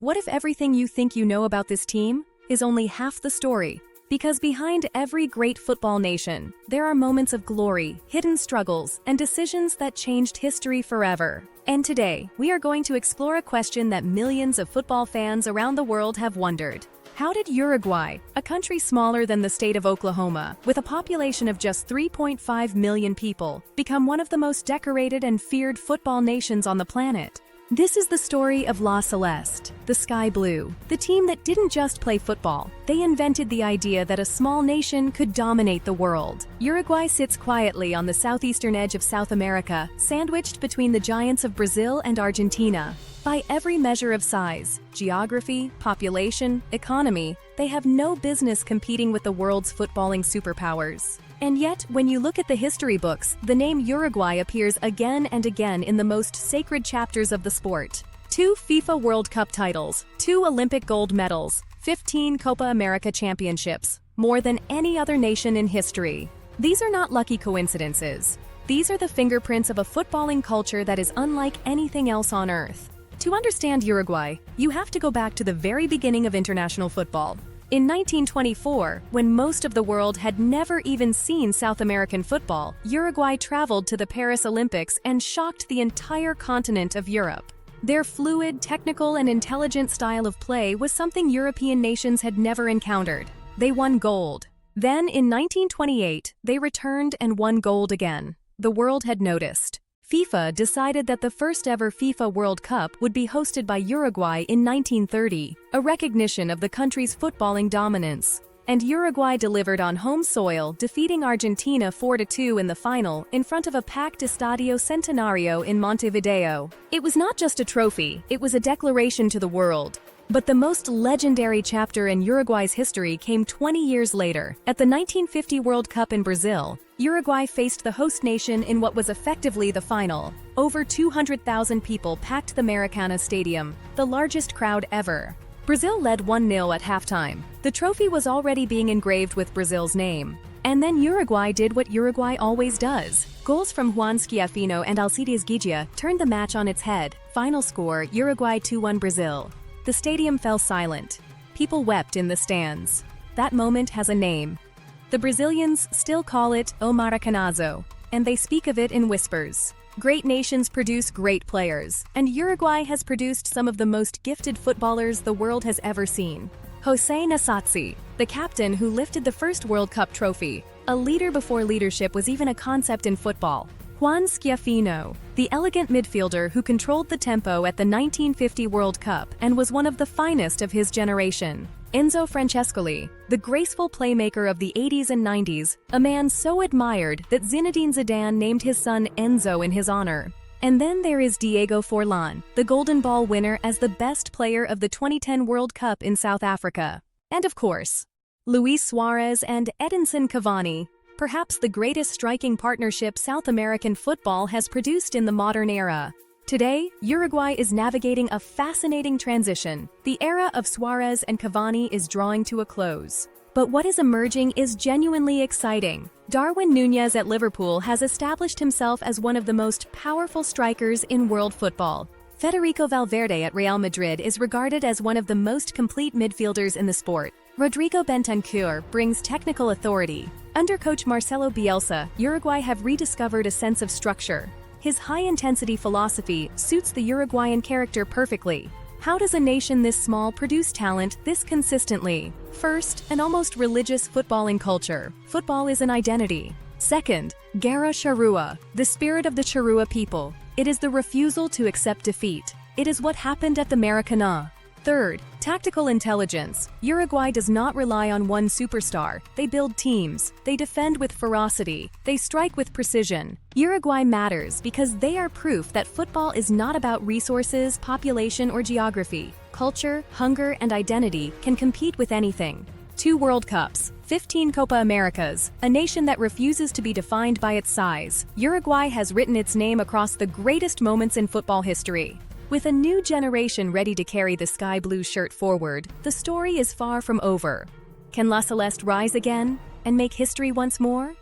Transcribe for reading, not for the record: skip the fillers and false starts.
What if everything you think you know about this team is only half the story? Because behind every great football nation, there are moments of glory, hidden struggles, and decisions that changed history forever. And today, we are going to explore a question that millions of football fans around the world have wondered. How did Uruguay, a country smaller than the state of Oklahoma, with a population of just 3.5 million people, become one of the most decorated and feared football nations on the planet? This is the story of La Celeste, the Sky Blue, the team that didn't just play football. They invented the idea that a small nation could dominate the world. Uruguay sits quietly on the southeastern edge of South America, sandwiched between the giants of Brazil and Argentina. By every measure of size, geography, population, economy, they have no business competing with the world's footballing superpowers. And yet, when you look at the history books, the name Uruguay appears again and again in the most sacred chapters of the sport. 2 FIFA World Cup titles, 2 Olympic gold medals, 15 Copa America championships, more than any other nation in history. These are not lucky coincidences. These are the fingerprints of a footballing culture that is unlike anything else on earth. To understand Uruguay, you have to go back to the very beginning of international football. In 1924, when most of the world had never even seen South American football, Uruguay traveled to the Paris Olympics and shocked the entire continent of Europe. Their fluid, technical, and intelligent style of play was something European nations had never encountered. They won gold. Then, in 1928, they returned and won gold again. The world had noticed. FIFA decided that the first ever FIFA World Cup would be hosted by Uruguay in 1930, a recognition of the country's footballing dominance. And Uruguay delivered on home soil, defeating Argentina 4-2 in the final in front of a packed Estadio Centenario in Montevideo. It was not just a trophy, it was a declaration to the world. But the most legendary chapter in Uruguay's history came 20 years later. At the 1950 World Cup in Brazil, Uruguay faced the host nation in what was effectively the final. Over 200,000 people packed the Maracana Stadium, the largest crowd ever. Brazil led 1-0 at halftime. The trophy was already being engraved with Brazil's name. And then Uruguay did what Uruguay always does. Goals from Juan Schiaffino and Alcides Guia turned the match on its head. Final score, Uruguay 2-1 Brazil. The stadium fell silent. People wept in the stands. That moment has a name. The Brazilians still call it O Maracanazo, and they speak of it in whispers. Great nations produce great players, and Uruguay has produced some of the most gifted footballers the world has ever seen. José Nasazzi, the captain who lifted the first World Cup trophy, a leader before leadership was even a concept in football. Juan Schiaffino, the elegant midfielder who controlled the tempo at the 1950 World Cup and was one of the finest of his generation. Enzo Francescoli, the graceful playmaker of the 80s and 90s, a man so admired that Zinedine Zidane named his son Enzo in his honor. And then there is Diego Forlan, the Golden Ball winner as the best player of the 2010 World Cup in South Africa. And of course, Luis Suarez and Edinson Cavani, perhaps the greatest striking partnership South American football has produced in the modern era. Today, Uruguay is navigating a fascinating transition. The era of Suarez and Cavani is drawing to a close. But what is emerging is genuinely exciting. Darwin Núñez at Liverpool has established himself as one of the most powerful strikers in world football. Federico Valverde at Real Madrid is regarded as one of the most complete midfielders in the sport. Rodrigo Bentancur brings technical authority. Under coach Marcelo Bielsa, Uruguay have rediscovered a sense of structure. His high-intensity philosophy suits the Uruguayan character perfectly. How does a nation this small produce talent this consistently? First, an almost religious footballing culture. Football is an identity. Second, Garra Charrua, the spirit of the Charrua people. It is the refusal to accept defeat. It is what happened at the Maracana. Third, tactical intelligence. Uruguay does not rely on one superstar. They build teams. They defend with ferocity. They strike with precision. Uruguay matters because they are proof that football is not about resources, population, or geography. Culture, hunger, and identity can compete with anything. 2 World Cups, 15 Copa Americas, a nation that refuses to be defined by its size. Uruguay has written its name across the greatest moments in football history. With a new generation ready to carry the sky blue shirt forward, the story is far from over. Can La Celeste rise again and make history once more?